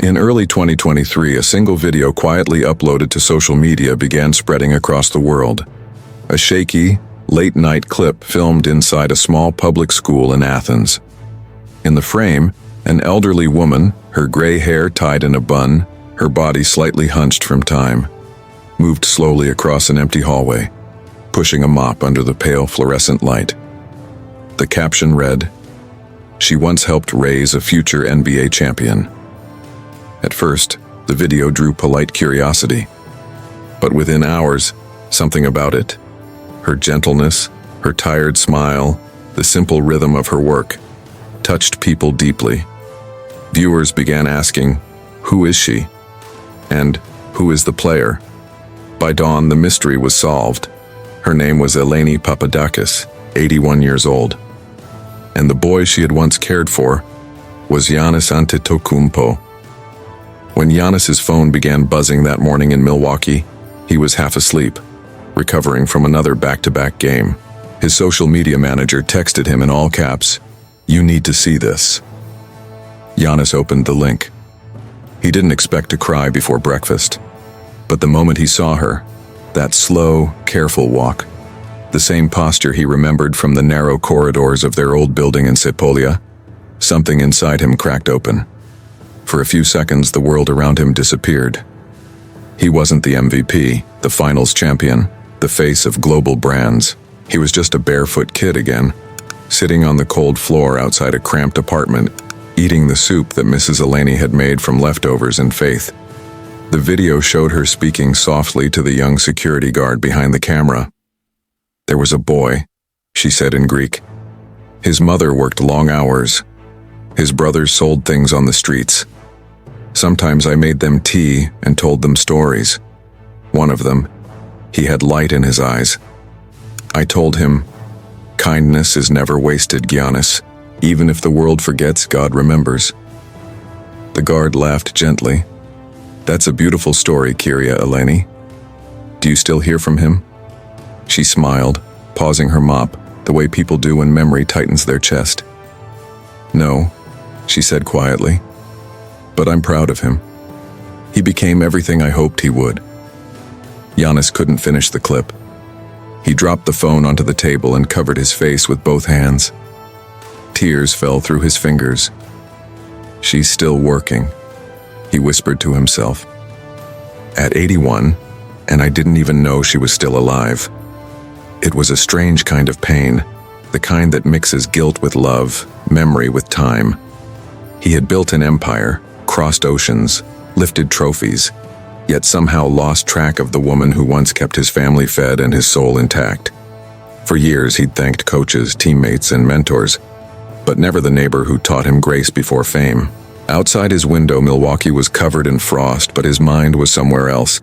In early 2023, a single video quietly uploaded to social media began spreading across the world. A shaky, late-night clip filmed inside a small public school in Athens. In the frame, an elderly woman, her gray hair tied in a bun, her body slightly hunched from time, moved slowly across an empty hallway, pushing a mop under the pale fluorescent light. The caption read, "She once helped raise a future NBA champion." At first, the video drew polite curiosity. But within hours, something about it, her gentleness, her tired smile, the simple rhythm of her work, touched people deeply. Viewers began asking, "Who is she?" And "Who is the player?" By dawn, the mystery was solved. Her name was Eleni Papadakis, 81 years old. And the boy she had once cared for was Giannis Antetokounmpo. When Giannis's phone began buzzing that morning in Milwaukee, he was half asleep, recovering from another back-to-back game. His social media manager texted him in all caps, "You need to see this." Giannis opened the link. He didn't expect to cry before breakfast, but the moment he saw her, that slow, careful walk, the same posture he remembered from the narrow corridors of their old building in Sepolia, something inside him cracked open. For a few seconds, the world around him disappeared. He wasn't the MVP, the finals champion, the face of global brands. He was just a barefoot kid again, sitting on the cold floor outside a cramped apartment, eating the soup that Mrs. Eleni had made from leftovers in faith. The video showed her speaking softly to the young security guard behind the camera. "There was a boy," she said in Greek. "His mother worked long hours. His brothers sold things on the streets. Sometimes I made them tea and told them stories. One of them, he had light in his eyes. I told him, 'Kindness is never wasted, Giannis. Even if the world forgets, God remembers.'" The guard laughed gently. "That's a beautiful story, Kyria Eleni. Do you still hear from him?" She smiled, pausing her mop, the way people do when memory tightens their chest. "No," she said quietly, "but I'm proud of him. He became everything I hoped he would." Giannis couldn't finish the clip. He dropped the phone onto the table and covered his face with both hands. Tears fell through his fingers. "She's still working," he whispered to himself. "At 81, and I didn't even know she was still alive." It was a strange kind of pain, the kind that mixes guilt with love, memory with time. He had built an empire, crossed oceans, lifted trophies, yet somehow lost track of the woman who once kept his family fed and his soul intact. For years he'd thanked coaches, teammates, and mentors, but never the neighbor who taught him grace before fame. Outside his window, Milwaukee was covered in frost, but his mind was somewhere else,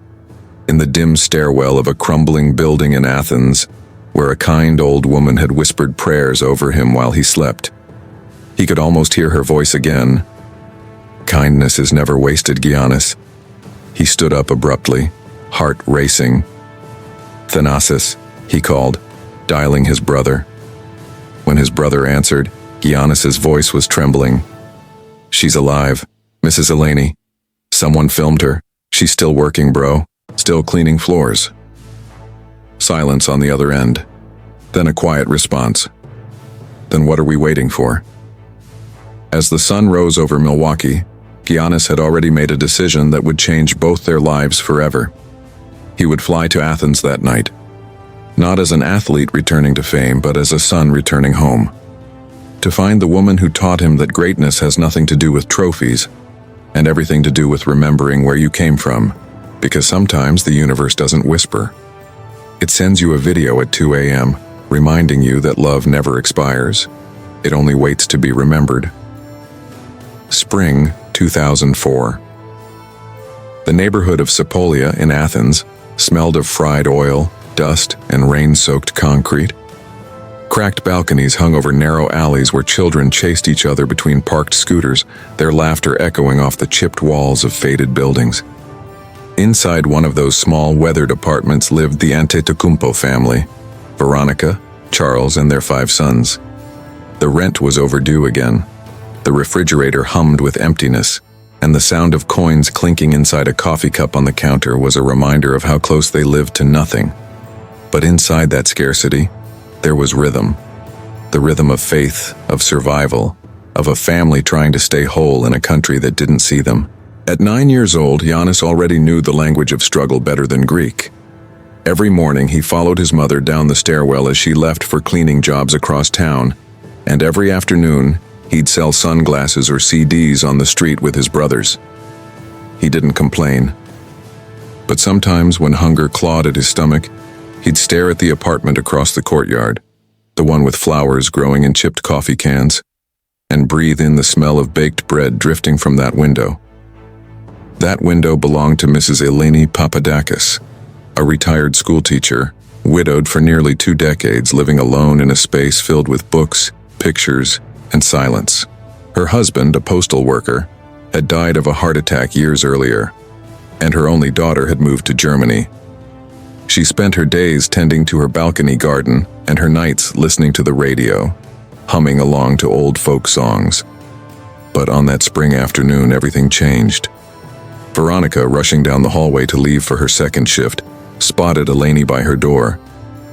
in the dim stairwell of a crumbling building in Athens, where a kind old woman had whispered prayers over him while he slept. He could almost hear her voice again. "Kindness is never wasted, Giannis." He stood up abruptly, heart racing. "Thanasis," he called, dialing his brother. When his brother answered, Giannis's voice was trembling. "She's alive, Mrs. Eleni. Someone filmed her. She's still working, bro. Still cleaning floors." Silence on the other end. Then a quiet response. "Then what are we waiting for?" As the sun rose over Milwaukee, Giannis had already made a decision that would change both their lives forever. He would fly to Athens that night, not as an athlete returning to fame, but as a son returning home. To find the woman who taught him that greatness has nothing to do with trophies, and everything to do with remembering where you came from, because sometimes the universe doesn't whisper. It sends you a video at 2 a.m., reminding you that love never expires. It only waits to be remembered. Spring 2004. The neighborhood of Sepolia in Athens smelled of fried oil, dust, and rain-soaked concrete. Cracked balconies hung over narrow alleys where children chased each other between parked scooters, their laughter echoing off the chipped walls of faded buildings. Inside one of those small, weathered apartments lived the Antetokounmpo family, Veronica, Charles, and their 5 sons. The rent was overdue again. The refrigerator hummed with emptiness, and the sound of coins clinking inside a coffee cup on the counter was a reminder of how close they lived to nothing. But inside that scarcity, there was rhythm. The rhythm of faith, of survival, of a family trying to stay whole in a country that didn't see them. At 9 years old, Giannis already knew the language of struggle better than Greek. Every morning he followed his mother down the stairwell as she left for cleaning jobs across town, and every afternoon he'd sell sunglasses or CDs on the street with his brothers. He didn't complain. But sometimes when hunger clawed at his stomach, he'd stare at the apartment across the courtyard, the one with flowers growing in chipped coffee cans, and breathe in the smell of baked bread drifting from that window. That window belonged to Mrs. Eleni Papadakis, a retired schoolteacher, widowed for nearly 2 decades, living alone in a space filled with books, pictures, and silence. Her husband, a postal worker, had died of a heart attack years earlier, and her only daughter had moved to Germany. She spent her days tending to her balcony garden and her nights listening to the radio, humming along to old folk songs. But on that spring afternoon, everything changed. Veronica, rushing down the hallway to leave for her second shift, spotted Eleni by her door.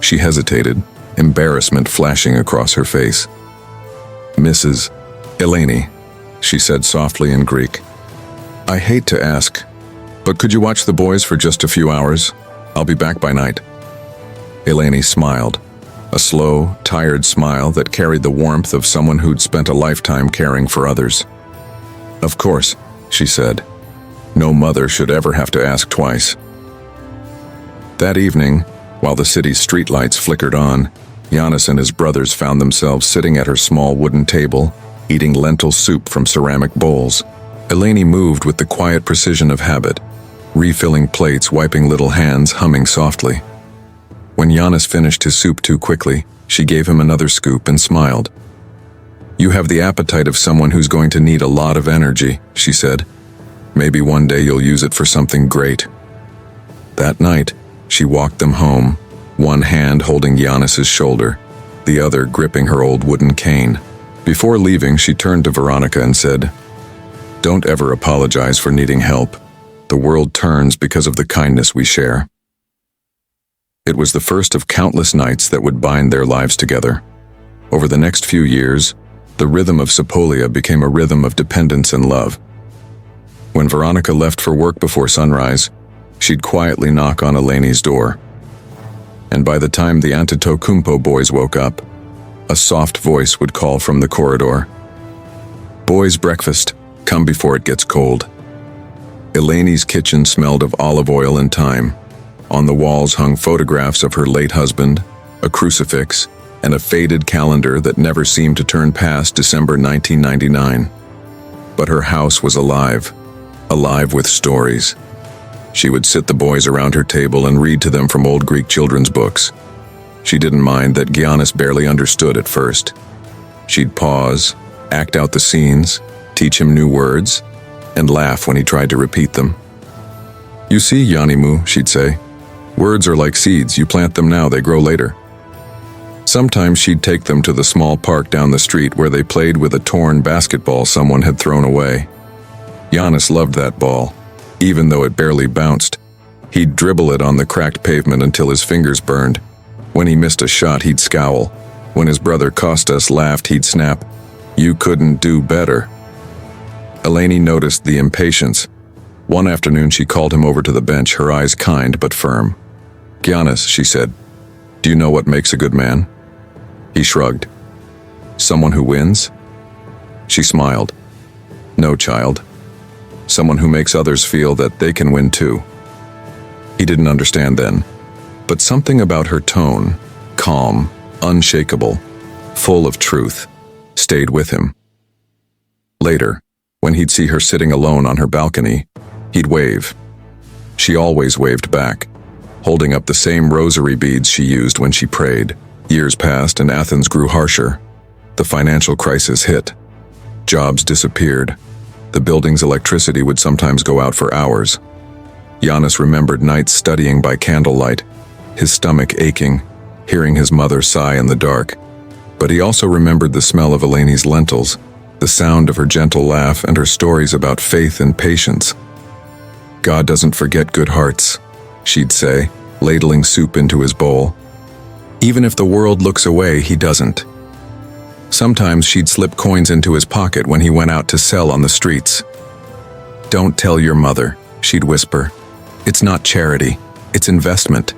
She hesitated, embarrassment flashing across her face. "Mrs. Eleni," she said softly in Greek. "I hate to ask, but could you watch the boys for just a few hours? I'll be back by night." Eleni smiled, a slow, tired smile that carried the warmth of someone who'd spent a lifetime caring for others. "Of course," she said. No mother should ever have to ask twice. That evening, while the city's streetlights flickered on, Giannis and his brothers found themselves sitting at her small wooden table, eating lentil soup from ceramic bowls. Eleni moved with the quiet precision of habit, refilling plates, wiping little hands, humming softly. When Giannis finished his soup too quickly, she gave him another scoop and smiled. "You have the appetite of someone who's going to need a lot of energy," she said. "Maybe one day you'll use it for something great." That night, she walked them home, one hand holding Giannis's shoulder, the other gripping her old wooden cane. Before leaving, she turned to Veronica and said, "Don't ever apologize for needing help. The world turns because of the kindness we share." It was the first of countless nights that would bind their lives together. Over the next few years, the rhythm of Sapolia became a rhythm of dependence and love. When Veronica left for work before sunrise, she'd quietly knock on Eleni's door. And by the time the Antetokounmpo boys woke up, a soft voice would call from the corridor, "Boys' breakfast, come before it gets cold." Eleni's kitchen smelled of olive oil and thyme. On the walls hung photographs of her late husband, a crucifix, and a faded calendar that never seemed to turn past December 1999. But her house was alive with stories. She would sit the boys around her table and read to them from old Greek children's books. She didn't mind that Giannis barely understood at first. She'd pause, act out the scenes, teach him new words, and laugh when he tried to repeat them. "You see, Yanimu," she'd say, "words are like seeds. You plant them now, they grow later." Sometimes she'd take them to the small park down the street where they played with a torn basketball someone had thrown away. Giannis loved that ball, even though it barely bounced. He'd dribble it on the cracked pavement until his fingers burned. When he missed a shot, he'd scowl. When his brother Kostas laughed, he'd snap, "You couldn't do better." Eleni noticed the impatience. One afternoon, she called him over to the bench, her eyes kind but firm. "Giannis," she said, "do you know what makes a good man?" He shrugged. "Someone who wins?" She smiled. "No, child. Someone who makes others feel that they can win too." He didn't understand then, but something about her tone, calm, unshakable, full of truth, stayed with him. Later, when he'd see her sitting alone on her balcony, he'd wave. She always waved back, holding up the same rosary beads she used when she prayed. Years passed and Athens grew harsher. The financial crisis hit. Jobs disappeared. The building's electricity would sometimes go out for hours. Giannis remembered nights studying by candlelight, his stomach aching, hearing his mother sigh in the dark. But he also remembered the smell of Eleni's lentils, the sound of her gentle laugh and her stories about faith and patience. "God doesn't forget good hearts," she'd say, ladling soup into his bowl. "Even if the world looks away, he doesn't." Sometimes she'd slip coins into his pocket when he went out to sell on the streets. "Don't tell your mother," she'd whisper. "It's not charity, it's investment."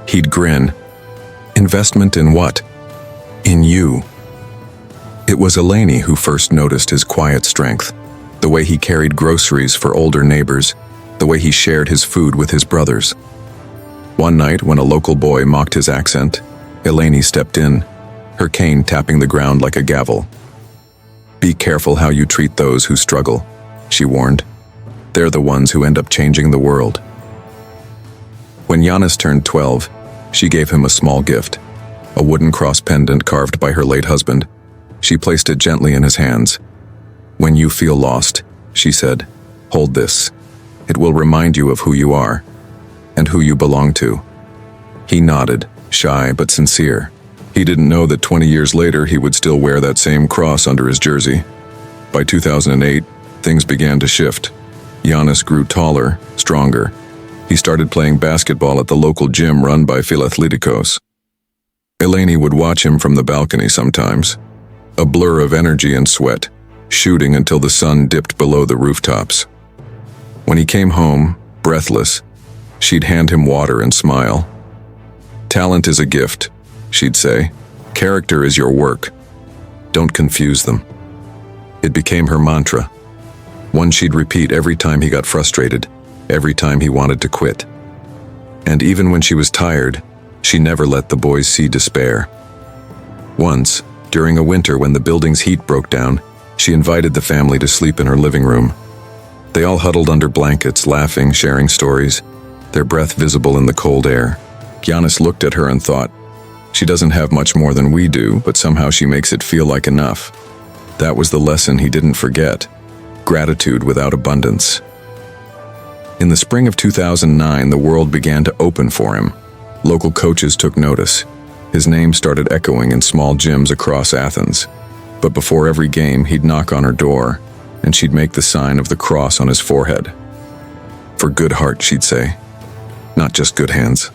He'd grin. "Investment in what?" "In you." It was Eleni who first noticed his quiet strength, the way he carried groceries for older neighbors, the way he shared his food with his brothers. One night, when a local boy mocked his accent, Eleni stepped in, her cane tapping the ground like a gavel. "Be careful how you treat those who struggle," she warned. "They're the ones who end up changing the world." When Giannis turned 12, she gave him a small gift, a wooden cross pendant carved by her late husband. She placed it gently in his hands. "When you feel lost," she said, "hold this. It will remind you of who you are and who you belong to." He nodded, shy but sincere. He didn't know that 20 years later he would still wear that same cross under his jersey. By 2008, things began to shift. Giannis grew taller, stronger. He started playing basketball at the local gym run by Philathleticos. Eleni would watch him from the balcony sometimes, a blur of energy and sweat, shooting until the sun dipped below the rooftops. When he came home, breathless, she'd hand him water and smile. "Talent is a gift," she'd say. "Character is your work. Don't confuse them." It became her mantra, one she'd repeat every time he got frustrated, every time he wanted to quit. And even when she was tired, she never let the boys see despair. Once, during a winter when the building's heat broke down, she invited the family to sleep in her living room. They all huddled under blankets, laughing, sharing stories, their breath visible in the cold air. Giannis looked at her and thought, "She doesn't have much more than we do, but somehow she makes it feel like enough." That was the lesson he didn't forget: gratitude without abundance. In the spring of 2009, the world began to open for him. Local coaches took notice. His name started echoing in small gyms across Athens. But before every game, he'd knock on her door, and she'd make the sign of the cross on his forehead. "For good heart," she'd say, "not just good hands."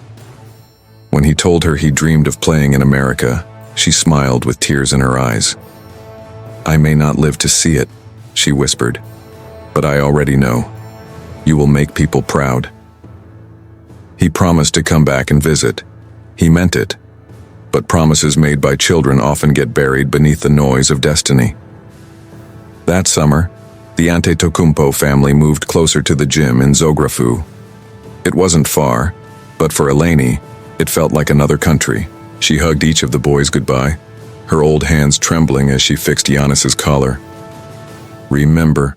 When he told her he dreamed of playing in America, she smiled with tears in her eyes. "I may not live to see it," she whispered, "but I already know. You will make people proud." He promised to come back and visit. He meant it. But promises made by children often get buried beneath the noise of destiny. That summer, the Antetokounmpo family moved closer to the gym in Zographou. It wasn't far, but for Eleni, it felt like another country. She hugged each of the boys goodbye, her old hands trembling as she fixed Giannis's collar. "Remember,"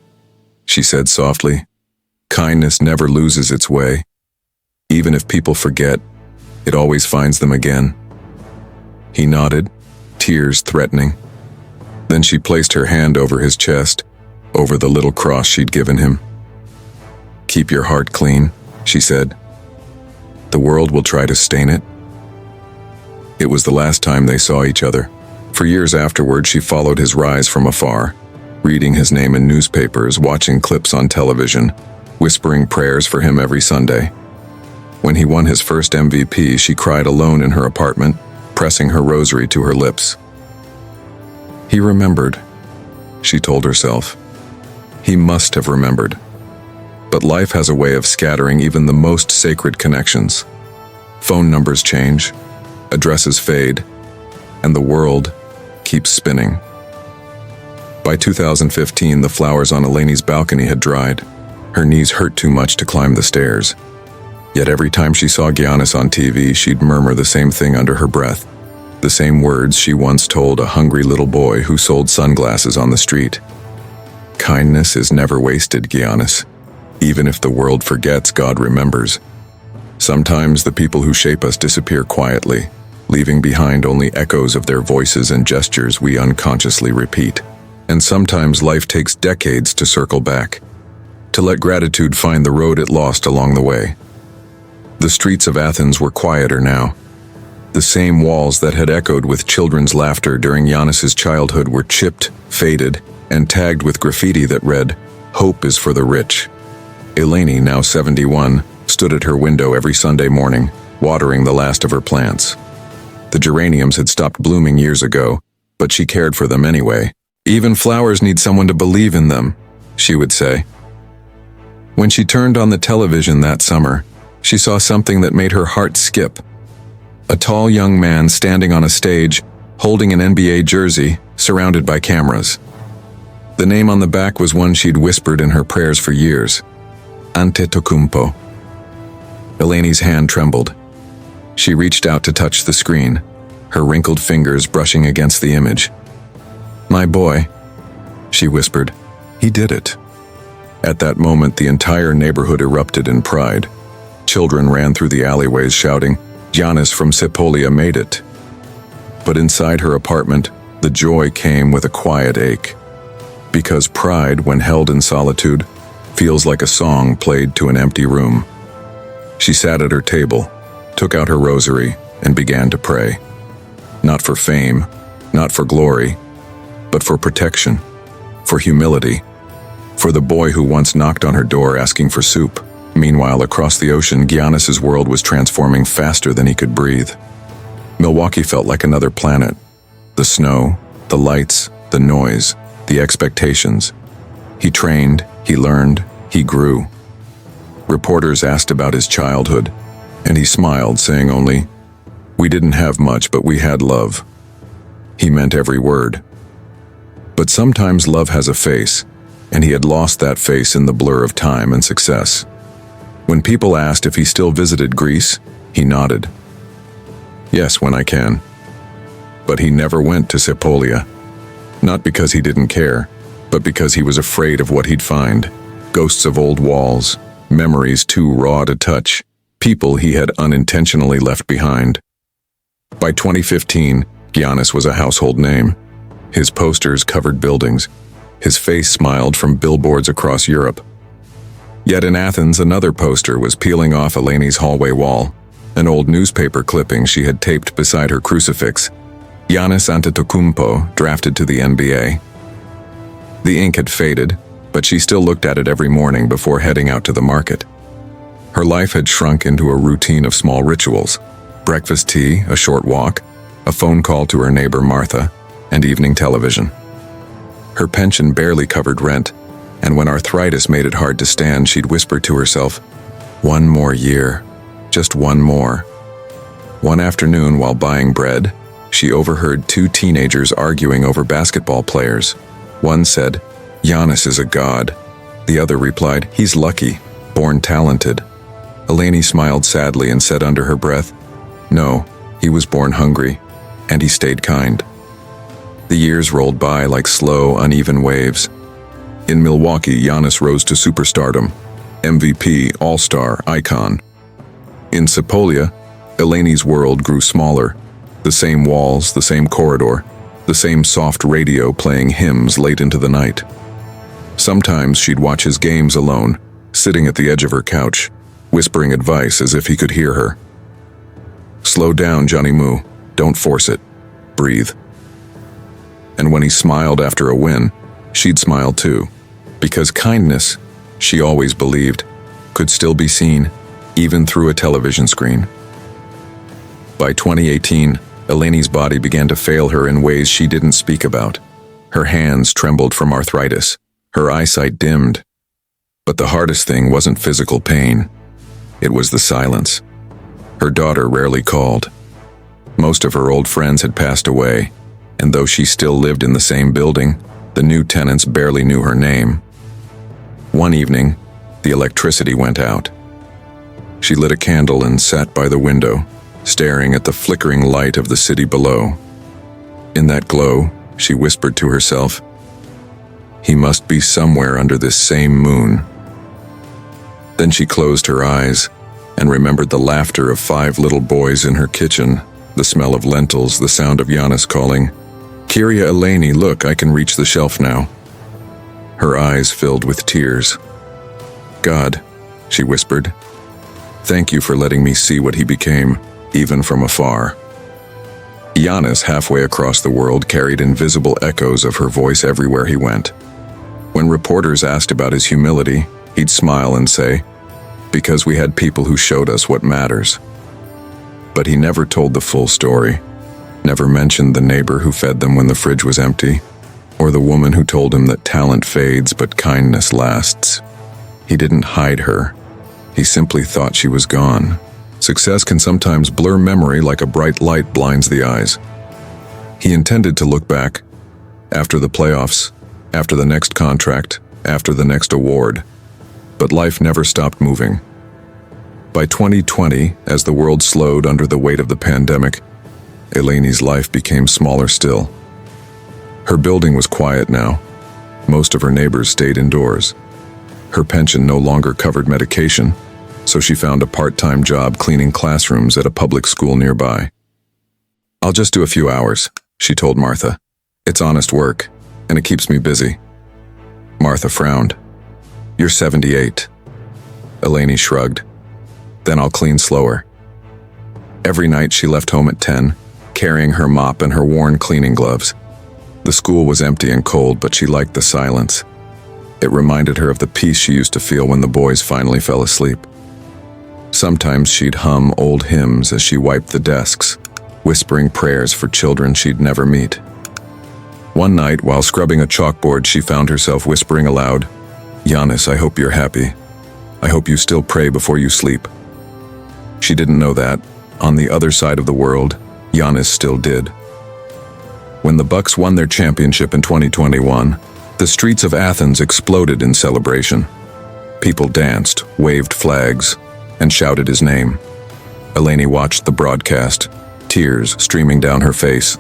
she said softly, "kindness never loses its way. Even if people forget, it always finds them again." He nodded, tears threatening. Then she placed her hand over his chest, over the little cross she'd given him. "Keep your heart clean," she said. "The world will try to stain it." It was the last time they saw each other. For years afterward, she followed his rise from afar, reading his name in newspapers, watching clips on television, whispering prayers for him every Sunday. When he won his first MVP, she cried alone in her apartment, pressing her rosary to her lips. He remembered, she told herself. He must have remembered. But life has a way of scattering even the most sacred connections. Phone numbers change, addresses fade, and the world keeps spinning. By 2015, the flowers on Eleni's balcony had dried. Her knees hurt too much to climb the stairs. Yet every time she saw Giannis on TV, she'd murmur the same thing under her breath, the same words she once told a hungry little boy who sold sunglasses on the street. "Kindness is never wasted, Giannis. Even if the world forgets, God remembers." Sometimes the people who shape us disappear quietly, leaving behind only echoes of their voices and gestures we unconsciously repeat. And sometimes life takes decades to circle back, to let gratitude find the road it lost along the way. The streets of Athens were quieter now. The same walls that had echoed with children's laughter during Giannis's childhood were chipped, faded, and tagged with graffiti that read, "Hope is for the rich." Eleni, now 71, stood at her window every Sunday morning, watering the last of her plants. The geraniums had stopped blooming years ago, but she cared for them anyway. "Even flowers need someone to believe in them," she would say. When she turned on the television that summer, she saw something that made her heart skip. A tall young man standing on a stage, holding an NBA jersey, surrounded by cameras. The name on the back was one she'd whispered in her prayers for years: Antetokounmpo. Eleni's hand trembled. She reached out to touch the screen, her wrinkled fingers brushing against the image. "My boy," she whispered. "He did it." At that moment, the entire neighborhood erupted in pride. Children ran through the alleyways shouting, "Giannis from Sepolia made it." But inside her apartment, the joy came with a quiet ache. Because pride, when held in solitude, feels like a song played to an empty room. She sat at her table, took out her rosary, and began to pray. Not for fame, not for glory, but for protection, for humility, for the boy who once knocked on her door asking for soup. Meanwhile, across the ocean, Giannis's world was transforming faster than he could breathe. Milwaukee felt like another planet. The snow, the lights, the noise, the expectations. He trained, he learned, he grew. Reporters asked about his childhood, and he smiled, saying only, "We didn't have much, but we had love." He meant every word. But sometimes love has a face, and he had lost that face in the blur of time and success. When people asked if he still visited Greece, he nodded. "Yes, when I can." But he never went to Sepolia. Not because he didn't care, but because he was afraid of what he'd find. Ghosts of old walls, memories too raw to touch, people he had unintentionally left behind. By 2015, Giannis was a household name. His posters covered buildings. His face smiled from billboards across Europe. Yet in Athens, another poster was peeling off Eleni's hallway wall, an old newspaper clipping she had taped beside her crucifix. Giannis Antetokounmpo, drafted to the NBA. The ink had faded, but she still looked at it every morning before heading out to the market. Her life had shrunk into a routine of small rituals: breakfast tea, a short walk, a phone call to her neighbor Martha, and evening television. Her pension barely covered rent, and when arthritis made it hard to stand, she'd whisper to herself, "One more year, just one more." One afternoon, while buying bread, she overheard two teenagers arguing over basketball players. One said, "Giannis is a god." The other replied, "He's lucky, born talented." Eleni smiled sadly and said under her breath, "No, he was born hungry, and he stayed kind." The years rolled by like slow, uneven waves. In Milwaukee, Giannis rose to superstardom, MVP, all-star, icon. In Sepolia, Eleni's world grew smaller. The same walls, the same corridor, the same soft radio playing hymns late into the night. Sometimes she'd watch his games alone, sitting at the edge of her couch, whispering advice as if he could hear her. "Slow down, Johnny Moo. Don't force it. Breathe." And when he smiled after a win, she'd smile too, because kindness, she always believed, could still be seen, even through a television screen. By 2018, Eleni's body began to fail her in ways she didn't speak about. Her hands trembled from arthritis, her eyesight dimmed. But the hardest thing wasn't physical pain. It was the silence. Her daughter rarely called. Most of her old friends had passed away, and though she still lived in the same building, the new tenants barely knew her name. One evening, the electricity went out. She lit a candle and sat by the window, staring at the flickering light of the city below. In that glow, she whispered to herself, "He must be somewhere under this same moon." Then she closed her eyes and remembered the laughter of 5 little boys in her kitchen, the smell of lentils, the sound of Giannis calling, "Kyria Eleni, look, I can reach the shelf now." Her eyes filled with tears. "God," she whispered, "thank you for letting me see what he became, even from afar." Giannis, halfway across the world, carried invisible echoes of her voice everywhere he went. When reporters asked about his humility, he'd smile and say, "Because we had people who showed us what matters." But he never told the full story, never mentioned the neighbor who fed them when the fridge was empty, or the woman who told him that talent fades but kindness lasts. He didn't hide her. He simply thought she was gone. Success can sometimes blur memory like a bright light blinds the eyes. He intended to look back, after the playoffs, after the next contract, after the next award. But life never stopped moving. By 2020, as the world slowed under the weight of the pandemic, Eleni's life became smaller still. Her building was quiet now. Most of her neighbors stayed indoors. Her pension no longer covered medication, so she found a part-time job cleaning classrooms at a public school nearby. "I'll just do a few hours," she told Martha. "It's honest work, and it keeps me busy." Martha frowned. "You're 78. Eleni shrugged. "Then I'll clean slower." Every night she left home at 10, carrying her mop and her worn cleaning gloves. The school was empty and cold, but she liked the silence. It reminded her of the peace she used to feel when the boys finally fell asleep. Sometimes she'd hum old hymns as she wiped the desks, whispering prayers for children she'd never meet. One night, while scrubbing a chalkboard, she found herself whispering aloud, "Giannis, I hope you're happy. I hope you still pray before you sleep." She didn't know that, on the other side of the world, Giannis still did. When the Bucks won their championship in 2021, the streets of Athens exploded in celebration. People danced, waved flags, and shouted his name. Eleni watched the broadcast, tears streaming down her face.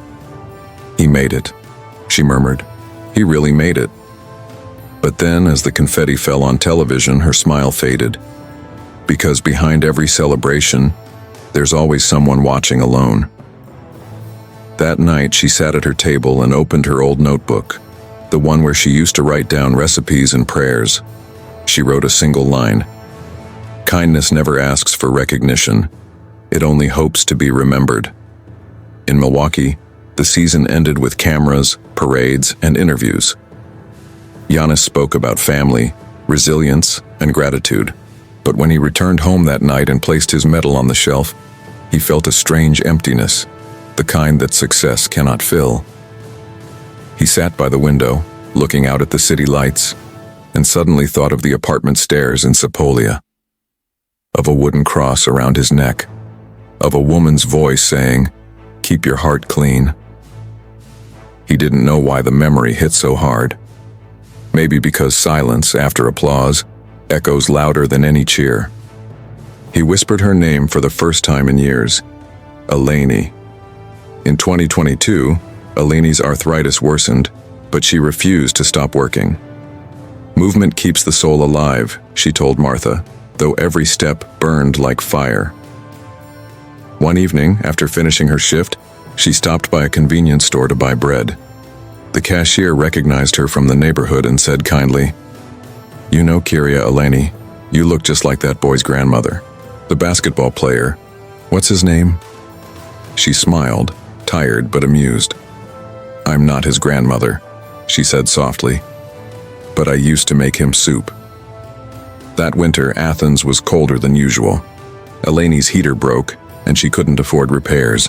"He made it," she murmured. "He really made it." But then, as the confetti fell on television, her smile faded. Because behind every celebration, there's always someone watching alone. That night, she sat at her table and opened her old notebook, the one where she used to write down recipes and prayers. She wrote a single line. "Kindness never asks for recognition. It only hopes to be remembered." In Milwaukee, the season ended with cameras, parades, and interviews. Giannis spoke about family, resilience, and gratitude. But when he returned home that night and placed his medal on the shelf, he felt a strange emptiness, the kind that success cannot fill. He sat by the window, looking out at the city lights, and suddenly thought of the apartment stairs in Sepolia, of a wooden cross around his neck, of a woman's voice saying, "Keep your heart clean." He didn't know why the memory hit so hard. Maybe because silence, after applause, echoes louder than any cheer. He whispered her name for the first time in years, Eleni. In 2022, Eleni's arthritis worsened, but she refused to stop working. "Movement keeps the soul alive," she told Martha, though every step burned like fire. One evening, after finishing her shift, she stopped by a convenience store to buy bread. The cashier recognized her from the neighborhood and said kindly, "You know Kyria Eleni, you look just like that boy's grandmother. The basketball player. What's his name?" She smiled, tired but amused. "I'm not his grandmother," she said softly, "but I used to make him soup." That winter, Athens was colder than usual. Eleni's heater broke, and she couldn't afford repairs,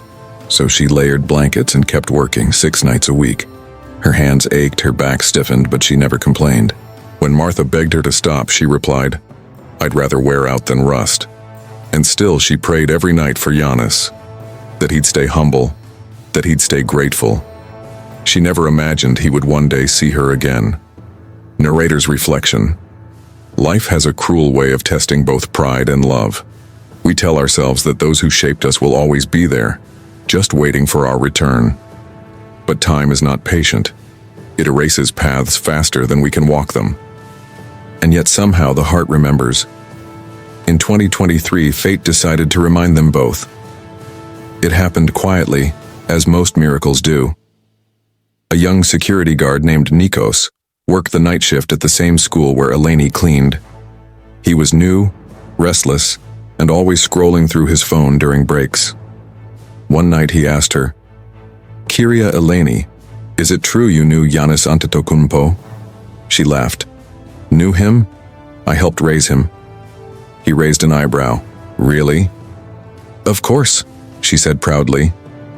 so she layered blankets and kept working 6 nights a week. Her hands ached, her back stiffened, but she never complained. When Martha begged her to stop, she replied, "I'd rather wear out than rust." And still she prayed every night for Giannis, that he'd stay humble, that he'd stay grateful. She never imagined he would one day see her again. Narrator's reflection. Life has a cruel way of testing both pride and love. We tell ourselves that those who shaped us will always be there, just waiting for our return. But time is not patient. It erases paths faster than we can walk them. And yet somehow the heart remembers. In 2023, fate decided to remind them both. It happened quietly, as most miracles do. A young security guard named Nikos worked the night shift at the same school where Eleni cleaned. He was new, restless, and always scrolling through his phone during breaks. One night he asked her, Kyria Eleni, is it true you knew Giannis Antetokounmpo? She laughed. Knew him? I helped raise him. He raised an eyebrow. Really? Of course, she said proudly,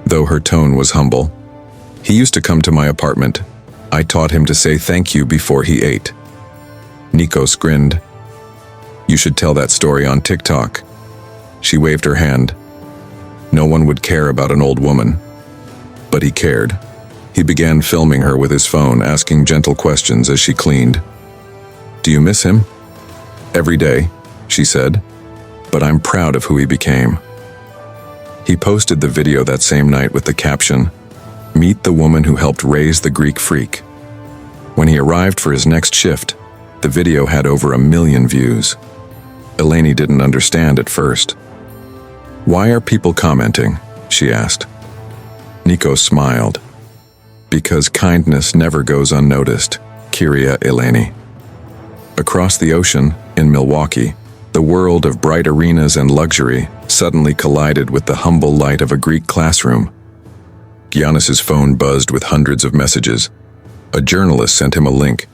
though her tone was humble. He used to come to my apartment. I taught him to say thank you before he ate. Nikos grinned. You should tell that story on TikTok. She waved her hand. No one would care about an old woman. But he cared. He began filming her with his phone, asking gentle questions as she cleaned. Do you miss him? Every day, she said, but I'm proud of who he became. He posted the video that same night with the caption, Meet the woman who helped raise the Greek freak. When he arrived for his next shift, the video had over 1 million views. Eleni didn't understand at first. Why are people commenting? She asked. Nikos smiled. Because kindness never goes unnoticed, Kyria Eleni. Across the ocean, in Milwaukee, the world of bright arenas and luxury suddenly collided with the humble light of a Greek classroom. Giannis's phone buzzed with hundreds of messages. A journalist sent him a link,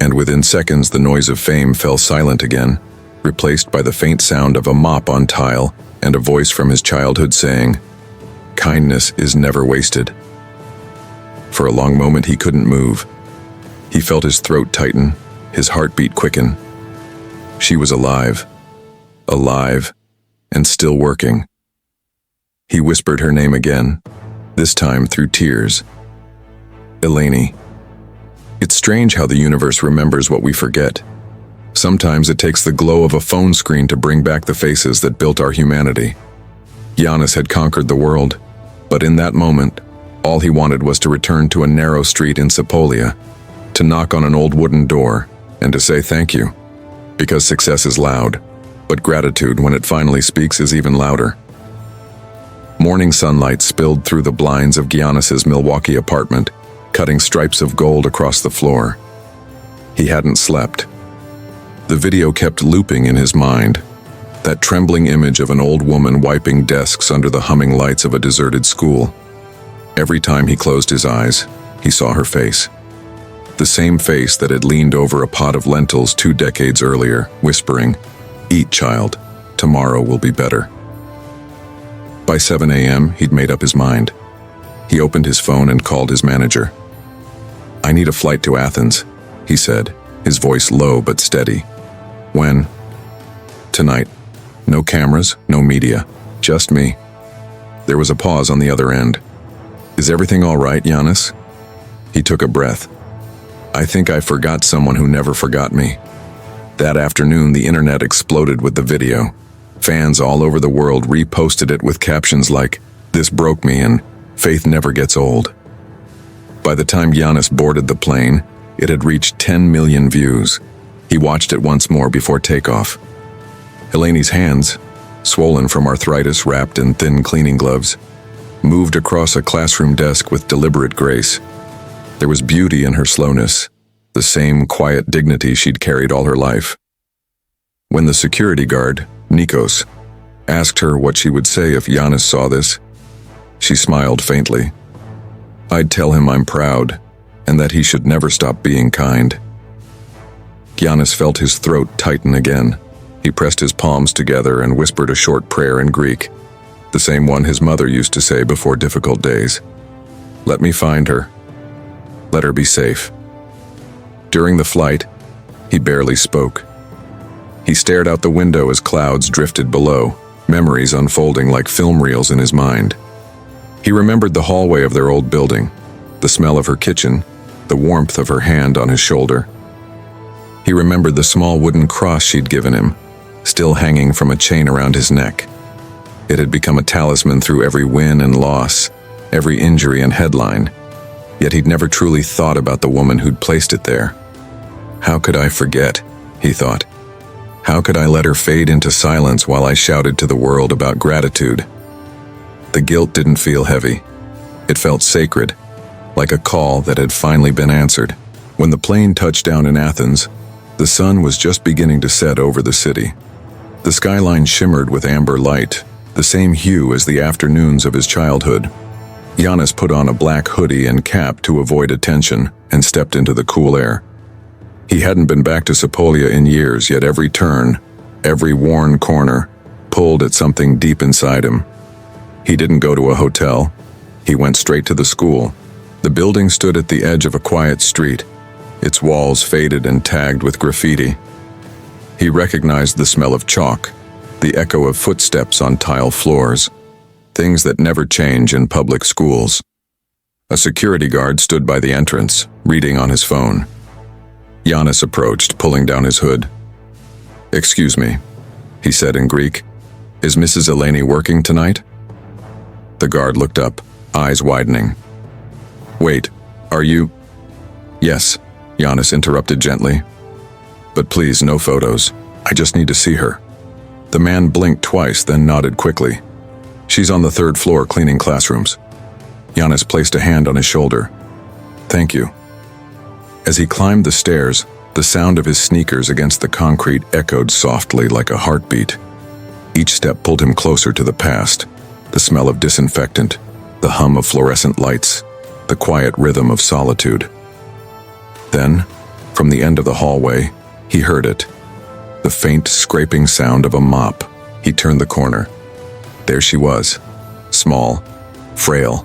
and within seconds the noise of fame fell silent again, replaced by the faint sound of a mop on tile and a voice from his childhood saying, Kindness is never wasted. For a long moment he couldn't move. He felt his throat tighten, his heartbeat quicken. She was alive, and still working. He whispered her name again, this time through tears. Eleni. It's strange how the universe remembers what we forget. Sometimes it takes the glow of a phone screen to bring back the faces that built our humanity. Giannis had conquered the world, but in that moment, all he wanted was to return to a narrow street in Sapolia, to knock on an old wooden door, and to say thank you. Because success is loud, but gratitude, when it finally speaks, is even louder. Morning sunlight spilled through the blinds of Giannis's Milwaukee apartment, cutting stripes of gold across the floor. He hadn't slept. The video kept looping in his mind, that trembling image of an old woman wiping desks under the humming lights of a deserted school. Every time he closed his eyes, he saw her face. The same face that had leaned over a pot of lentils 2 decades earlier, whispering, Eat, child, tomorrow will be better. By 7 a.m., he'd made up his mind. He opened his phone and called his manager. I need a flight to Athens, he said, his voice low but steady. When? Tonight. No cameras, no media, just me. There was a pause on the other end. Is everything all right, Giannis? He took a breath. I think I forgot someone who never forgot me. That afternoon, the internet exploded with the video. Fans all over the world reposted it with captions like, This broke me and faith never gets old. By the time Giannis boarded the plane, it had reached 10 million views. He watched it once more before takeoff. Eleni's hands, swollen from arthritis wrapped in thin cleaning gloves, moved across a classroom desk with deliberate grace. There was beauty in her slowness, the same quiet dignity she'd carried all her life. When the security guard, Nikos, asked her what she would say if Giannis saw this, she smiled faintly. I'd tell him I'm proud, and that he should never stop being kind. Giannis felt his throat tighten again. He pressed his palms together and whispered a short prayer in Greek, the same one his mother used to say before difficult days. Let me find her. Let her be safe. During the flight, he barely spoke. He stared out the window as clouds drifted below, memories unfolding like film reels in his mind. He remembered the hallway of their old building, the smell of her kitchen, the warmth of her hand on his shoulder. He remembered the small wooden cross she'd given him, still hanging from a chain around his neck. It had become a talisman through every win and loss, every injury and headline. Yet he'd never truly thought about the woman who'd placed it there. How could I forget, he thought. How could I let her fade into silence while I shouted to the world about gratitude? The guilt didn't feel heavy. It felt sacred, like a call that had finally been answered. When the plane touched down in Athens, the sun was just beginning to set over the city. The skyline shimmered with amber light, the same hue as the afternoons of his childhood. Giannis put on a black hoodie and cap to avoid attention and stepped into the cool air. He hadn't been back to Sepolia in years, yet every turn, every worn corner, pulled at something deep inside him. He didn't go to a hotel. He went straight to the school. The building stood at the edge of a quiet street, its walls faded and tagged with graffiti. He recognized the smell of chalk, the echo of footsteps on tile floors, things that never change in public schools. A security guard stood by the entrance, reading on his phone. Giannis approached, pulling down his hood. "Excuse me," he said in Greek. "Is Mrs. Eleni working tonight?" The guard looked up, eyes widening. "Wait, are you—" "Yes," Giannis interrupted gently. "But please, no photos. I just need to see her." The man blinked twice, then nodded quickly. "She's on the 3rd floor cleaning classrooms." Giannis placed a hand on his shoulder. "Thank you." As he climbed the stairs, the sound of his sneakers against the concrete echoed softly like a heartbeat. Each step pulled him closer to the past, the smell of disinfectant, the hum of fluorescent lights, the quiet rhythm of solitude. Then, from the end of the hallway, he heard it, the faint scraping sound of a mop. He turned the corner. There she was, small, frail,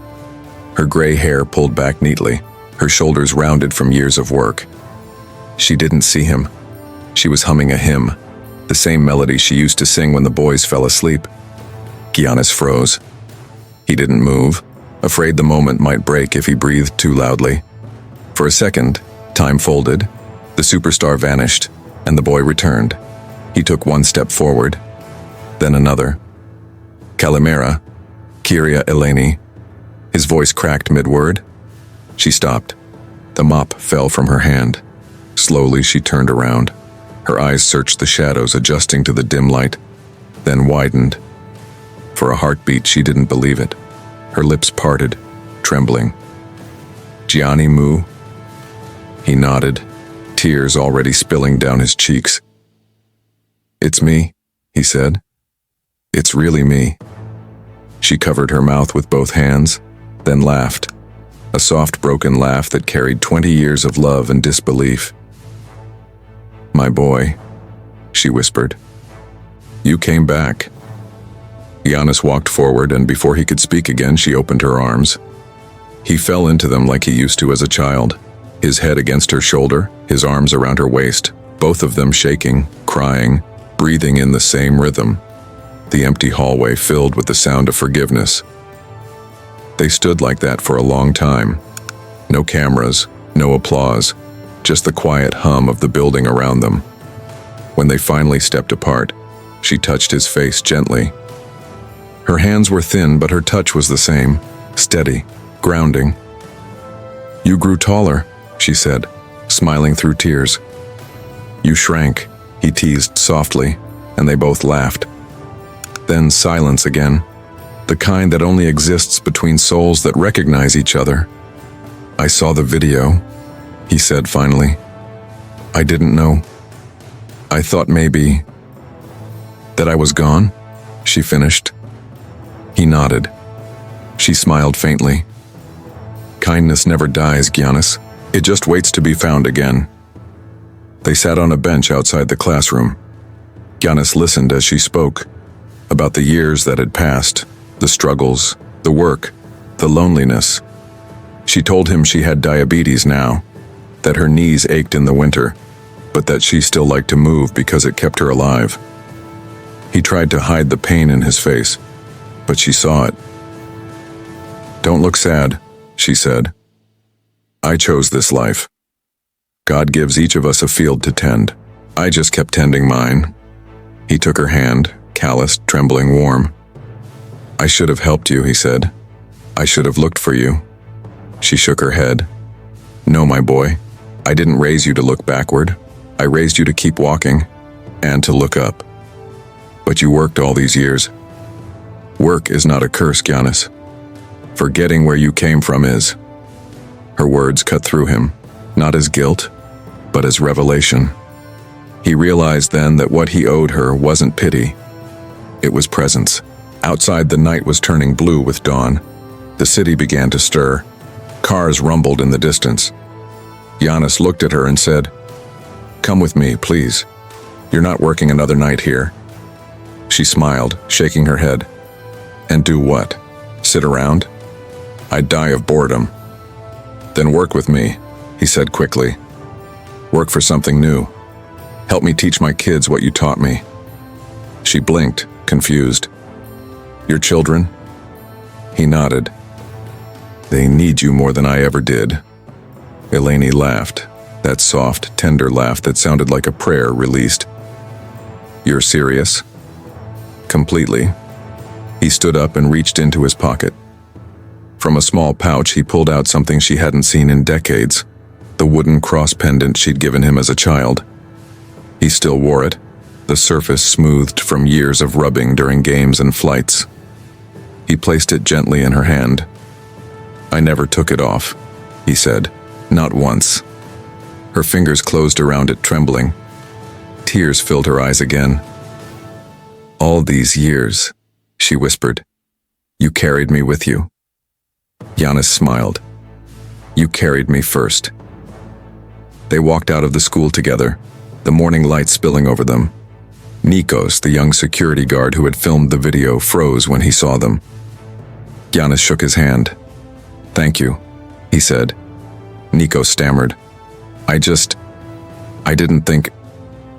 her gray hair pulled back neatly, her shoulders rounded from years of work. She didn't see him. She was humming a hymn, the same melody she used to sing when the boys fell asleep. Giannis froze. He didn't move, afraid the moment might break if he breathed too loudly. For a second, time folded, the superstar vanished, and the boy returned. He took one step forward, then another. "Kalimera, Kyria Eleni." His voice cracked mid-word. She stopped. The mop fell from her hand. Slowly she turned around. Her eyes searched the shadows, adjusting to the dim light, then widened. For a heartbeat, she didn't believe it. Her lips parted, trembling. "Gianni Mu?" He nodded, tears already spilling down his cheeks. "It's me," he said. "It's really me." She covered her mouth with both hands, then laughed. A soft, broken laugh that carried 20 years of love and disbelief. "My boy," she whispered. "You came back." Giannis walked forward, and before he could speak again, she opened her arms. He fell into them like he used to as a child, his head against her shoulder, his arms around her waist, both of them shaking, crying, breathing in the same rhythm. The empty hallway filled with the sound of forgiveness. They stood like that for a long time. No cameras, no applause, just the quiet hum of the building around them. When they finally stepped apart, she touched his face gently. Her hands were thin, but her touch was the same, steady, grounding. "You grew taller," she said, smiling through tears. "You shrank," he teased softly, and they both laughed. Then silence again, the kind that only exists between souls that recognize each other. "I saw the video," he said finally. "I didn't know. I thought maybe that I was gone," she finished. He nodded. She smiled faintly. "Kindness never dies, Giannis. It just waits to be found again." They sat on a bench outside the classroom. Giannis listened as she spoke, about the years that had passed, the struggles, the work, the loneliness. She told him she had diabetes now, that her knees ached in the winter, but that she still liked to move because it kept her alive. He tried to hide the pain in his face, but she saw it. "Don't look sad," she said. "I chose this life. God gives each of us a field to tend. I just kept tending mine." He took her hand, calloused, trembling, warm. "I should have helped you," he said. "I should have looked for you." She shook her head. "No, my boy. I didn't raise you to look backward. I raised you to keep walking, and to look up. But you worked all these years. Work is not a curse, Giannis. Forgetting where you came from is." Her words cut through him, not as guilt, but as revelation. He realized then that what he owed her wasn't pity. It was presence. Outside, the night was turning blue with dawn. The city began to stir. Cars rumbled in the distance. Giannis looked at her and said, "Come with me, please. You're not working another night here." She smiled, shaking her head. "And do what? Sit around? I'd die of boredom." "Then work with me," he said quickly. "Work for something new. Help me teach my kids what you taught me." She blinked, confused. "Your children?" He nodded. "They need you more than I ever did." Eleni laughed, that soft, tender laugh that sounded like a prayer released. "You're serious?" "Completely." He stood up and reached into his pocket. From a small pouch, he pulled out something she hadn't seen in decades, the wooden cross pendant she'd given him as a child. He still wore it, the surface smoothed from years of rubbing during games and flights. He placed it gently in her hand. "I never took it off," he said. "Not once." Her fingers closed around it, trembling. Tears filled her eyes again. "All these years," she whispered, "you carried me with you." Giannis smiled. "You carried me first." They walked out of the school together, the morning light spilling over them. Nikos, the young security guard who had filmed the video, froze when he saw them. Giannis shook his hand. "Thank you," he said. Nikos stammered. I didn't think."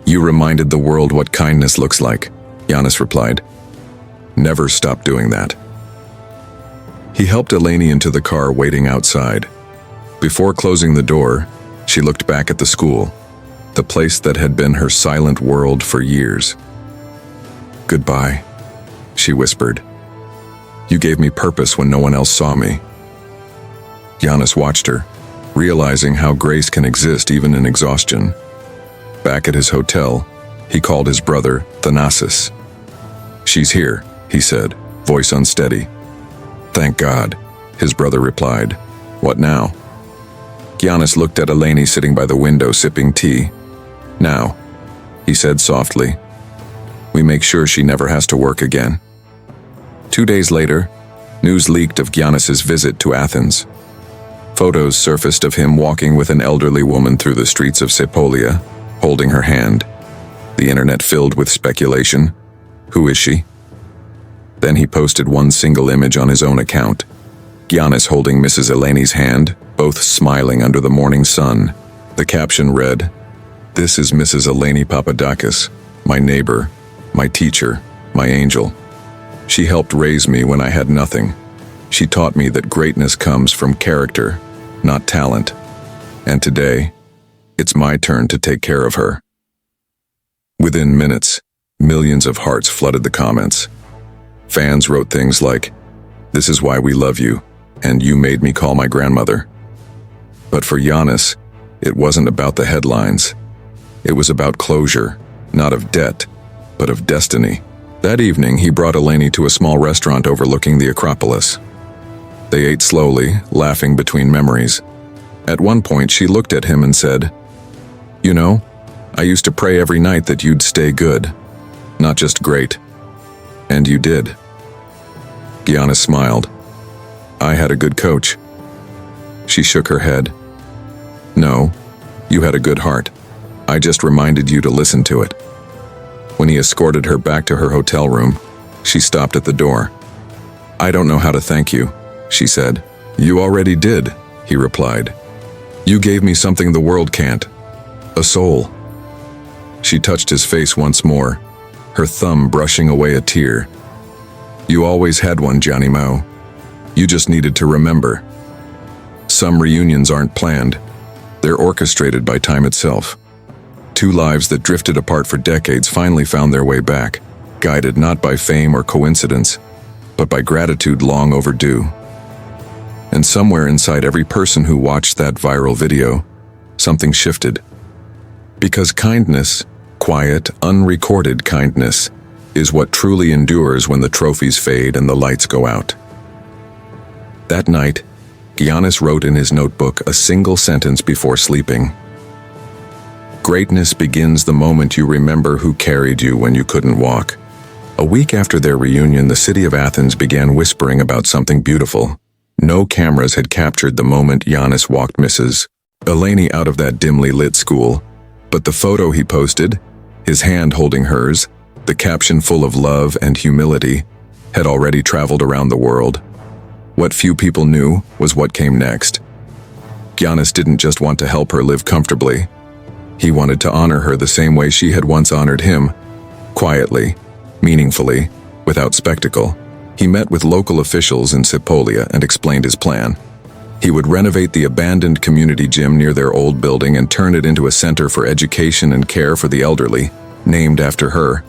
"You reminded the world what kindness looks like," Giannis replied. "Never stop doing that." He helped Eleni into the car waiting outside. Before closing the door, she looked back at the school, the place that had been her silent world for years. "Goodbye," she whispered. "You gave me purpose when no one else saw me." Giannis watched her, realizing how grace can exist even in exhaustion. Back at his hotel, he called his brother, Thanasis. "She's here," he said, voice unsteady. "Thank God," his brother replied. "What now?" Giannis looked at Eleni sitting by the window sipping tea. "Now," he said softly, "we make sure she never has to work again." 2 days later, news leaked of Giannis's visit to Athens. Photos surfaced of him walking with an elderly woman through the streets of Sepolia, holding her hand. The internet filled with speculation. Who is she? Then he posted one single image on his own account. Giannis holding Mrs. Eleni's hand, both smiling under the morning sun. The caption read, "This is Mrs. Eleni Papadakis, my neighbor, my teacher, my angel. She helped raise me when I had nothing. She taught me that greatness comes from character, not talent. And today, it's my turn to take care of her." Within minutes, millions of hearts flooded the comments. Fans wrote things like, "This is why we love you, and you made me call my grandmother." But for Giannis, it wasn't about the headlines. It was about closure, not of debt, but of destiny. That evening, he brought Eleni to a small restaurant overlooking the Acropolis. They ate slowly, laughing between memories. At one point, she looked at him and said, "You know, I used to pray every night that you'd stay good, not just great. And you did." Giannis smiled. "I had a good coach." She shook her head. "No, you had a good heart. I just reminded you to listen to it." When he escorted her back to her hotel room, she stopped at the door. "I don't know how to thank you," she said. "You already did," he replied. "You gave me something the world can't. A soul." She touched his face once more, her thumb brushing away a tear. "You always had one, Johnny Mo. You just needed to remember. Some reunions aren't planned. They're orchestrated by time itself. Two lives that drifted apart for decades finally found their way back, guided not by fame or coincidence, but by gratitude long overdue." And somewhere inside every person who watched that viral video, something shifted. Because kindness, quiet, unrecorded kindness, is what truly endures when the trophies fade and the lights go out. That night, Giannis wrote in his notebook a single sentence before sleeping. "Greatness begins the moment you remember who carried you when you couldn't walk." A week after their reunion, the city of Athens began whispering about something beautiful. No cameras had captured the moment Giannis walked Mrs. Eleni out of that dimly lit school, but the photo he posted, his hand holding hers, the caption full of love and humility, had already traveled around the world. What few people knew was what came next. Giannis didn't just want to help her live comfortably. He wanted to honor her the same way she had once honored him, quietly, meaningfully, without spectacle. He met with local officials in Sepolia and explained his plan. He would renovate the abandoned community gym near their old building and turn it into a center for education and care for the elderly, named after her,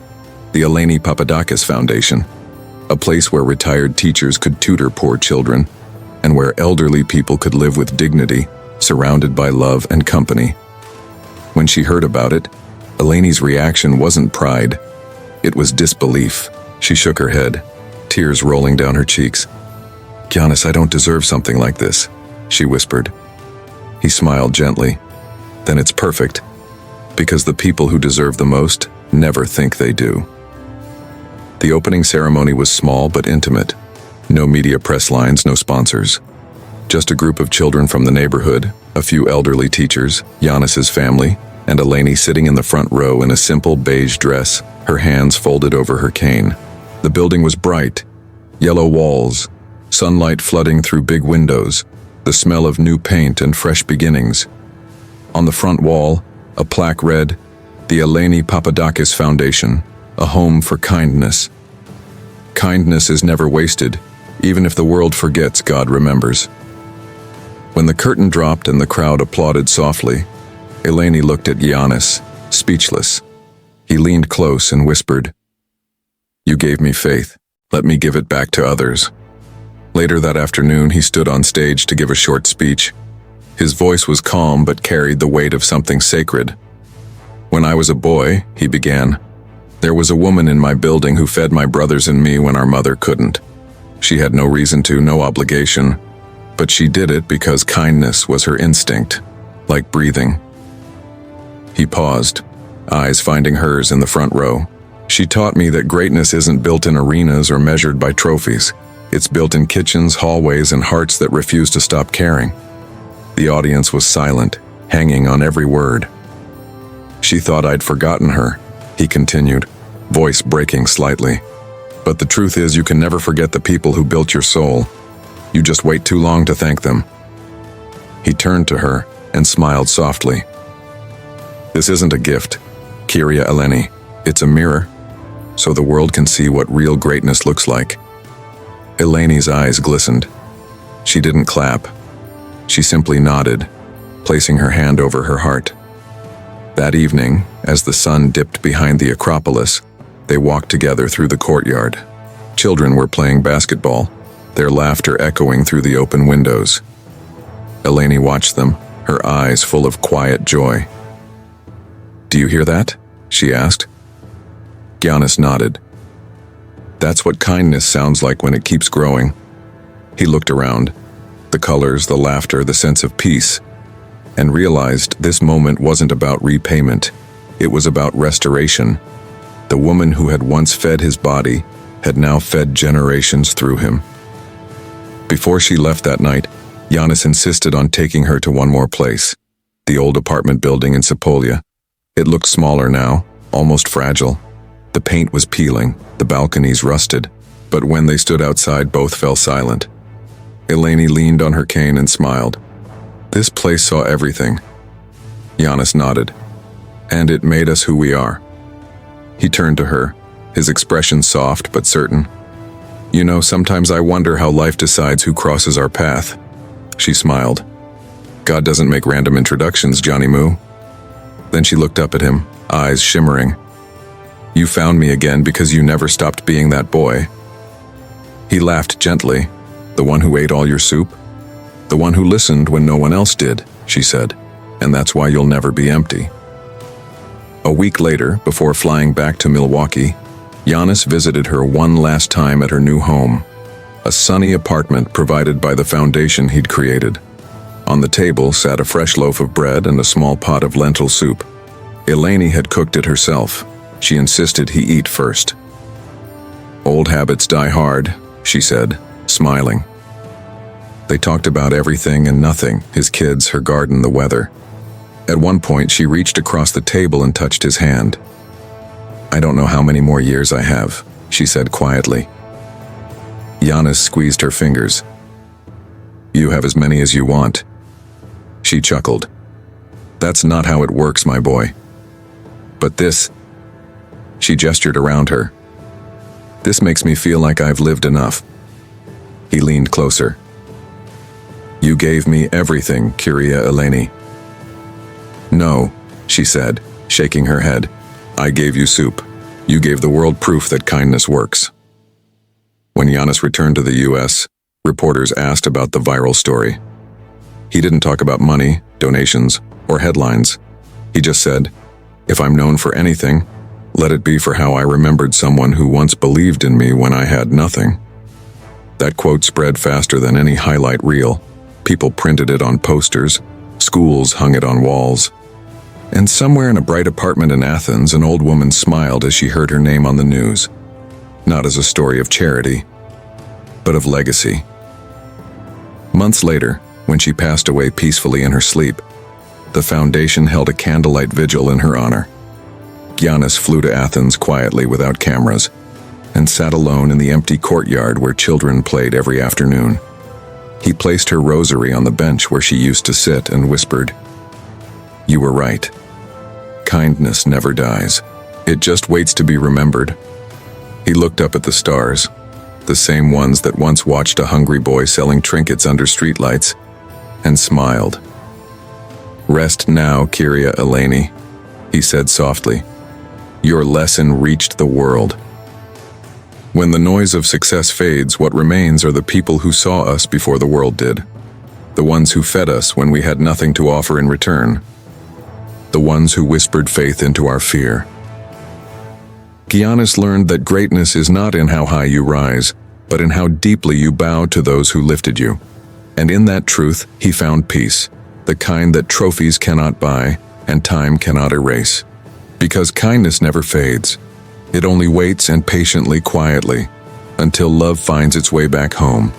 the Eleni Papadakis Foundation, a place where retired teachers could tutor poor children, and where elderly people could live with dignity, surrounded by love and company. When she heard about it, Eleni's reaction wasn't pride. It was disbelief. She shook her head, tears rolling down her cheeks. "Giannis, I don't deserve something like this," she whispered. He smiled gently. "Then it's perfect, because the people who deserve the most never think they do." The opening ceremony was small but intimate. No media press lines, no sponsors. Just a group of children from the neighborhood, a few elderly teachers, Giannis's family, and Eleni sitting in the front row in a simple beige dress, her hands folded over her cane. The building was bright, yellow walls, sunlight flooding through big windows, the smell of new paint and fresh beginnings. On the front wall, a plaque read, "The Eleni Papadakis Foundation, a home for kindness." Kindness is never wasted. Even if the world forgets, God remembers. When the curtain dropped and the crowd applauded softly, Eleni looked at Giannis, speechless. He leaned close and whispered, "You gave me faith. Let me give it back to others." Later that afternoon, he stood on stage to give a short speech. His voice was calm but carried the weight of something sacred. "When I was a boy," he began, "there was a woman in my building who fed my brothers and me when our mother couldn't. She had no reason to, no obligation, but she did it because kindness was her instinct, like breathing." He paused, eyes finding hers in the front row. "She taught me that greatness isn't built in arenas or measured by trophies. It's built in kitchens, hallways, and hearts that refuse to stop caring." The audience was silent, hanging on every word. "She thought I'd forgotten her," he continued, voice breaking slightly. "But the truth is, you can never forget the people who built your soul. You just wait too long to thank them." He turned to her and smiled softly. "This isn't a gift, Kyria Eleni. It's a mirror, so the world can see what real greatness looks like." Eleni's eyes glistened. She didn't clap. She simply nodded, placing her hand over her heart. That evening, as the sun dipped behind the Acropolis, they walked together through the courtyard. Children were playing basketball, their laughter echoing through the open windows. Eleni watched them, her eyes full of quiet joy. "Do you hear that?" she asked. Giannis nodded. "That's what kindness sounds like when it keeps growing." He looked around, the colors, the laughter, the sense of peace, and realized this moment wasn't about repayment. It was about restoration. The woman who had once fed his body had now fed generations through him. Before she left that night, Giannis insisted on taking her to one more place, the old apartment building in Sepolia. It looked smaller now, almost fragile. The paint was peeling, the balconies rusted, but when they stood outside, both fell silent. Eleni leaned on her cane and smiled. "This place saw everything." Giannis nodded. "And it made us who we are." He turned to her, his expression soft but certain. "You know, sometimes I wonder how life decides who crosses our path." She smiled. "God doesn't make random introductions, Johnny Moo." Then she looked up at him, eyes shimmering. "You found me again because you never stopped being that boy." He laughed gently. "The one who ate all your soup? The one who listened when no one else did," she said. "And that's why you'll never be empty." A week later, before flying back to Milwaukee, Giannis visited her one last time at her new home, a sunny apartment provided by the foundation he'd created. On the table sat a fresh loaf of bread and a small pot of lentil soup. Eleni had cooked it herself. She insisted he eat first. "Old habits die hard," she said, smiling. They talked about everything and nothing, his kids, her garden, the weather. At one point, she reached across the table and touched his hand. "I don't know how many more years I have," she said quietly. Giannis squeezed her fingers. "You have as many as you want." She chuckled. "That's not how it works, my boy. But this," she gestured around her, "this makes me feel like I've lived enough." He leaned closer. "You gave me everything, Kyria Eleni." "No," she said, shaking her head. "I gave you soup. You gave the world proof that kindness works." When Giannis returned to the US, reporters asked about the viral story. He didn't talk about money, donations, or headlines. He just said, "If I'm known for anything, let it be for how I remembered someone who once believed in me when I had nothing." That quote spread faster than any highlight reel. People printed it on posters, schools hung it on walls. And somewhere in a bright apartment in Athens, an old woman smiled as she heard her name on the news. Not as a story of charity, but of legacy. Months later, when she passed away peacefully in her sleep, the foundation held a candlelight vigil in her honor. Giannis flew to Athens quietly without cameras and sat alone in the empty courtyard where children played every afternoon. He placed her rosary on the bench where she used to sit and whispered, "You were right. Kindness never dies. It just waits to be remembered." He looked up at the stars, the same ones that once watched a hungry boy selling trinkets under streetlights, and smiled. "Rest now, Kyria Eleni," he said softly. "Your lesson reached the world." When the noise of success fades, what remains are the people who saw us before the world did. The ones who fed us when we had nothing to offer in return. The ones who whispered faith into our fear. Giannis learned that greatness is not in how high you rise, but in how deeply you bow to those who lifted you. And in that truth, he found peace, the kind that trophies cannot buy and time cannot erase. Because kindness never fades. It only waits and patiently, quietly, until love finds its way back home.